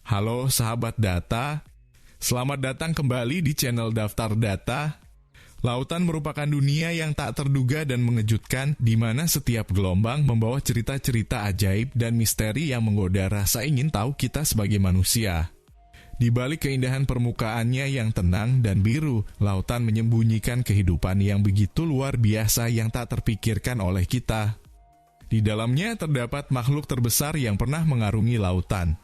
Halo sahabat data, selamat datang kembali di channel Daftar Data. Lautan merupakan dunia yang tak terduga dan mengejutkan, di mana setiap gelombang membawa cerita-cerita ajaib dan misteri yang menggoda rasa ingin tahu kita sebagai manusia. Di balik keindahan permukaannya yang tenang dan biru, lautan menyembunyikan kehidupan yang begitu luar biasa yang tak terpikirkan oleh kita. Di dalamnya terdapat makhluk terbesar yang pernah mengarungi lautan.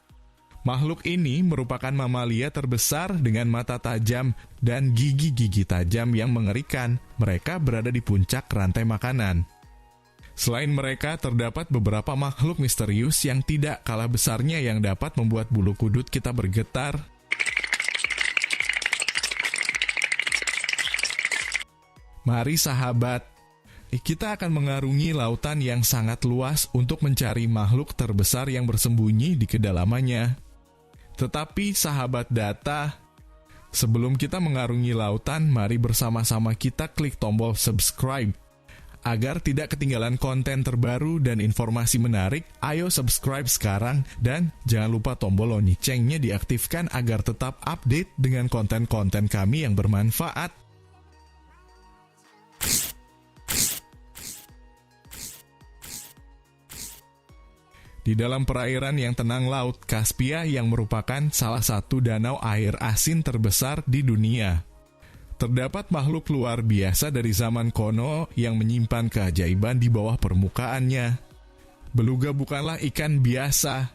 Makhluk ini merupakan mamalia terbesar dengan mata tajam dan gigi-gigi tajam yang mengerikan. Mereka berada di puncak rantai makanan. Selain mereka, terdapat beberapa makhluk misterius yang tidak kalah besarnya yang dapat membuat bulu kuduk kita bergetar. Mari sahabat, kita akan mengarungi lautan yang sangat luas untuk mencari makhluk terbesar yang bersembunyi di kedalamannya. Tetapi sahabat data, sebelum kita mengarungi lautan, mari bersama-sama kita klik tombol subscribe. Agar tidak ketinggalan konten terbaru dan informasi menarik, ayo subscribe sekarang dan jangan lupa tombol loncengnya diaktifkan agar tetap update dengan konten-konten kami yang bermanfaat. Di dalam perairan yang tenang Laut Kaspia yang merupakan salah satu danau air asin terbesar di dunia. Terdapat makhluk luar biasa dari zaman kuno yang menyimpan keajaiban di bawah permukaannya. Beluga bukanlah ikan biasa.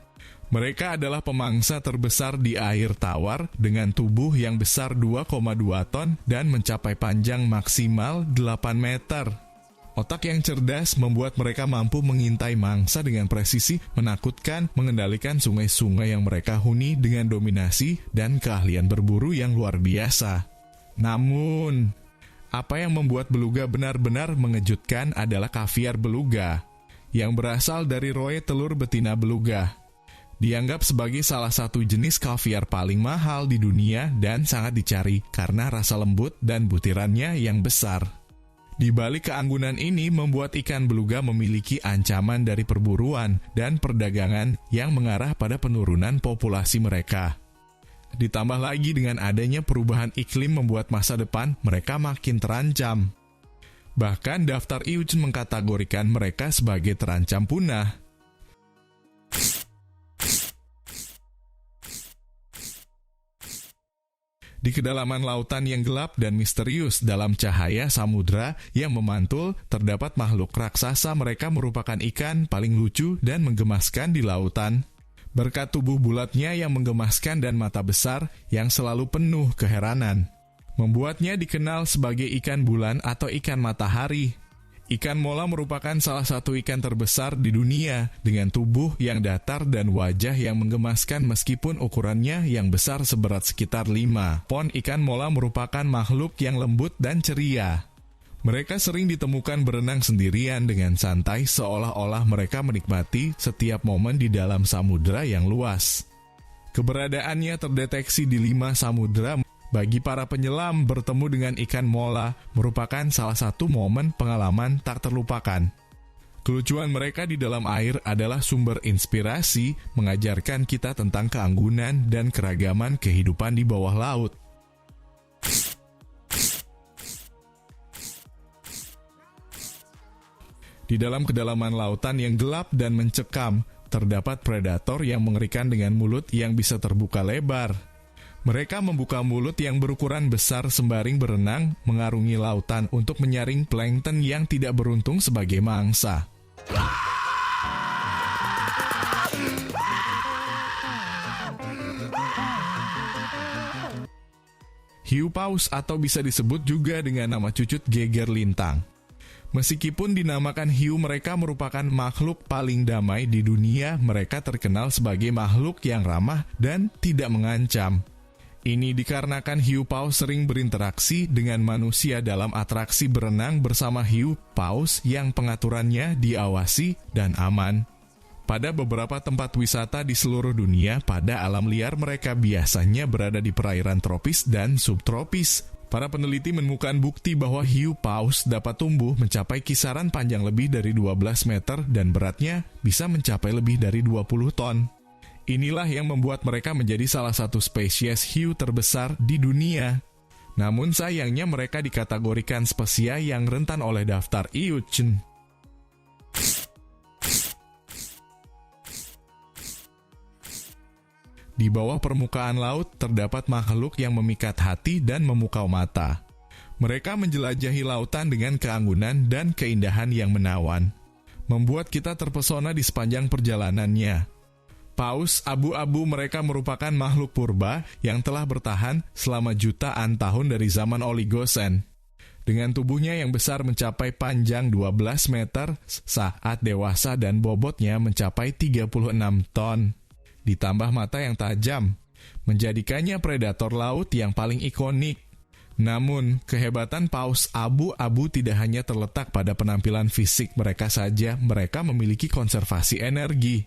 Mereka adalah pemangsa terbesar di air tawar dengan tubuh yang besar 2,2 ton dan mencapai panjang maksimal 8 meter. Otak yang cerdas membuat mereka mampu mengintai mangsa dengan presisi menakutkan, mengendalikan sungai-sungai yang mereka huni dengan dominasi dan keahlian berburu yang luar biasa. Namun, apa yang membuat beluga benar-benar mengejutkan adalah kaviar beluga, yang berasal dari roe telur betina beluga. Dianggap sebagai salah satu jenis kaviar paling mahal di dunia dan sangat dicari karena rasa lembut dan butirannya yang besar. Di balik keanggunan ini membuat ikan beluga memiliki ancaman dari perburuan dan perdagangan yang mengarah pada penurunan populasi mereka. Ditambah lagi dengan adanya perubahan iklim membuat masa depan mereka makin terancam. Bahkan daftar IUCN mengkategorikan mereka sebagai terancam punah. Di kedalaman lautan yang gelap dan misterius dalam cahaya samudra yang memantul, terdapat makhluk raksasa. Mereka merupakan ikan paling lucu dan menggemaskan di lautan. Berkat tubuh bulatnya yang menggemaskan dan mata besar yang selalu penuh keheranan, membuatnya dikenal sebagai ikan bulan atau ikan matahari. Ikan mola merupakan salah satu ikan terbesar di dunia dengan tubuh yang datar dan wajah yang menggemaskan meskipun ukurannya yang besar seberat sekitar 5 pon. Ikan mola merupakan makhluk yang lembut dan ceria. Mereka sering ditemukan berenang sendirian dengan santai seolah-olah mereka menikmati setiap momen di dalam samudera yang luas. Keberadaannya terdeteksi di 5 samudera. Bagi para penyelam, bertemu dengan ikan mola merupakan salah satu momen pengalaman tak terlupakan. Kelucuan mereka di dalam air adalah sumber inspirasi, mengajarkan kita tentang keanggunan dan keragaman kehidupan di bawah laut. Di dalam kedalaman lautan yang gelap dan mencekam, terdapat predator yang mengerikan dengan mulut yang bisa terbuka lebar. Mereka membuka mulut yang berukuran besar sembari berenang mengarungi lautan untuk menyaring plankton yang tidak beruntung sebagai mangsa. Hiu paus atau bisa disebut juga dengan nama cucut geger lintang. Meskipun dinamakan hiu, mereka merupakan makhluk paling damai di dunia. Mereka terkenal sebagai makhluk yang ramah dan tidak mengancam. Ini dikarenakan hiu paus sering berinteraksi dengan manusia dalam atraksi berenang bersama hiu paus yang pengaturannya diawasi dan aman. Pada beberapa tempat wisata di seluruh dunia, pada alam liar mereka biasanya berada di perairan tropis dan subtropis. Para peneliti menemukan bukti bahwa hiu paus dapat tumbuh mencapai kisaran panjang lebih dari 12 meter dan beratnya bisa mencapai lebih dari 20 ton. Inilah yang membuat mereka menjadi salah satu spesies hiu terbesar di dunia. Namun sayangnya mereka dikategorikan spesies yang rentan oleh daftar IUCN. Di bawah permukaan laut terdapat makhluk yang memikat hati dan memukau mata. Mereka menjelajahi lautan dengan keanggunan dan keindahan yang menawan, membuat kita terpesona di sepanjang perjalanannya. Paus abu-abu mereka merupakan makhluk purba yang telah bertahan selama jutaan tahun dari zaman Oligosen. Dengan tubuhnya yang besar mencapai panjang 12 meter saat dewasa dan bobotnya mencapai 36 ton. Ditambah mata yang tajam, menjadikannya predator laut yang paling ikonik. Namun, kehebatan paus abu-abu tidak hanya terletak pada penampilan fisik mereka saja, mereka memiliki konservasi energi.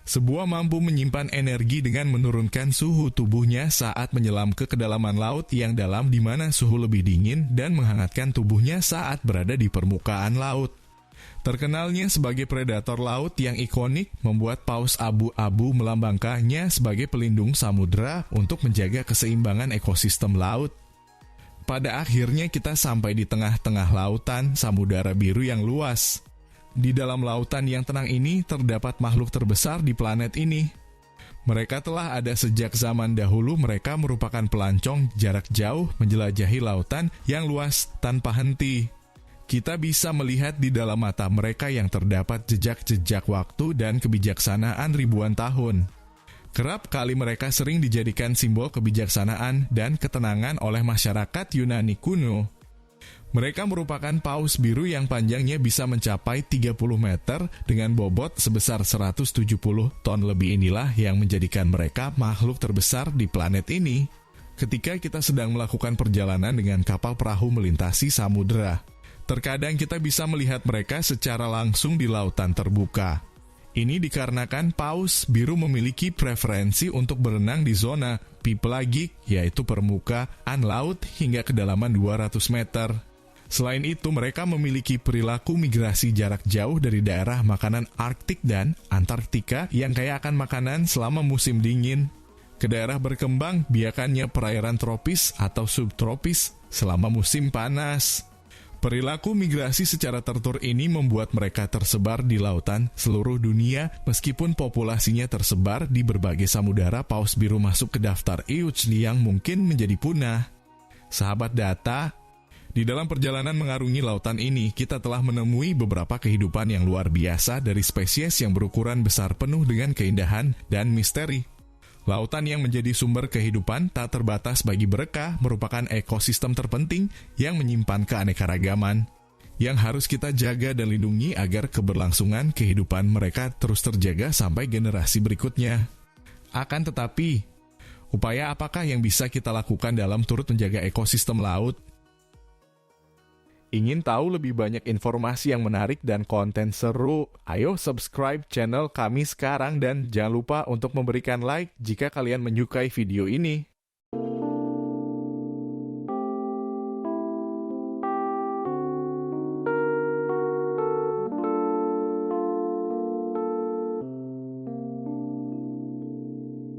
Sebuah mampu menyimpan energi dengan menurunkan suhu tubuhnya saat menyelam ke kedalaman laut yang dalam di mana suhu lebih dingin dan menghangatkan tubuhnya saat berada di permukaan laut. Terkenalnya sebagai predator laut yang ikonik membuat paus abu-abu melambangkannya sebagai pelindung samudera untuk menjaga keseimbangan ekosistem laut. Pada akhirnya kita sampai di tengah-tengah lautan samudera biru yang luas. Di dalam lautan yang tenang ini terdapat makhluk terbesar di planet ini. Mereka telah ada sejak zaman dahulu. Mereka merupakan pelancong jarak jauh menjelajahi lautan yang luas tanpa henti. Kita bisa melihat di dalam mata mereka yang terdapat jejak-jejak waktu dan kebijaksanaan ribuan tahun. Kerap kali mereka sering dijadikan simbol kebijaksanaan dan ketenangan oleh masyarakat Yunani kuno. Mereka merupakan paus biru yang panjangnya bisa mencapai 30 meter dengan bobot sebesar 170 ton lebih. Inilah yang menjadikan mereka makhluk terbesar di planet ini. Ketika kita sedang melakukan perjalanan dengan kapal perahu melintasi samudera, terkadang kita bisa melihat mereka secara langsung di lautan terbuka. Ini dikarenakan paus biru memiliki preferensi untuk berenang di zona pipelagik, yaitu permukaan laut hingga kedalaman 200 meter. Selain itu, mereka memiliki perilaku migrasi jarak jauh dari daerah makanan Arktik dan Antartika yang kaya akan makanan selama musim dingin, ke daerah berkembang biakannya perairan tropis atau subtropis selama musim panas. Perilaku migrasi secara teratur ini membuat mereka tersebar di lautan seluruh dunia. Meskipun populasinya tersebar di berbagai samudera, paus biru masuk ke daftar IUCN yang mungkin menjadi punah. Sahabat data, di dalam perjalanan mengarungi lautan ini, kita telah menemui beberapa kehidupan yang luar biasa dari spesies yang berukuran besar penuh dengan keindahan dan misteri. Lautan yang menjadi sumber kehidupan tak terbatas bagi mereka merupakan ekosistem terpenting yang menyimpan keanekaragaman, yang harus kita jaga dan lindungi agar keberlangsungan kehidupan mereka terus terjaga sampai generasi berikutnya. Akan tetapi, upaya apakah yang bisa kita lakukan dalam turut menjaga ekosistem laut? Ingin tahu lebih banyak informasi yang menarik dan konten seru? Ayo subscribe channel kami sekarang dan jangan lupa untuk memberikan like jika kalian menyukai video ini.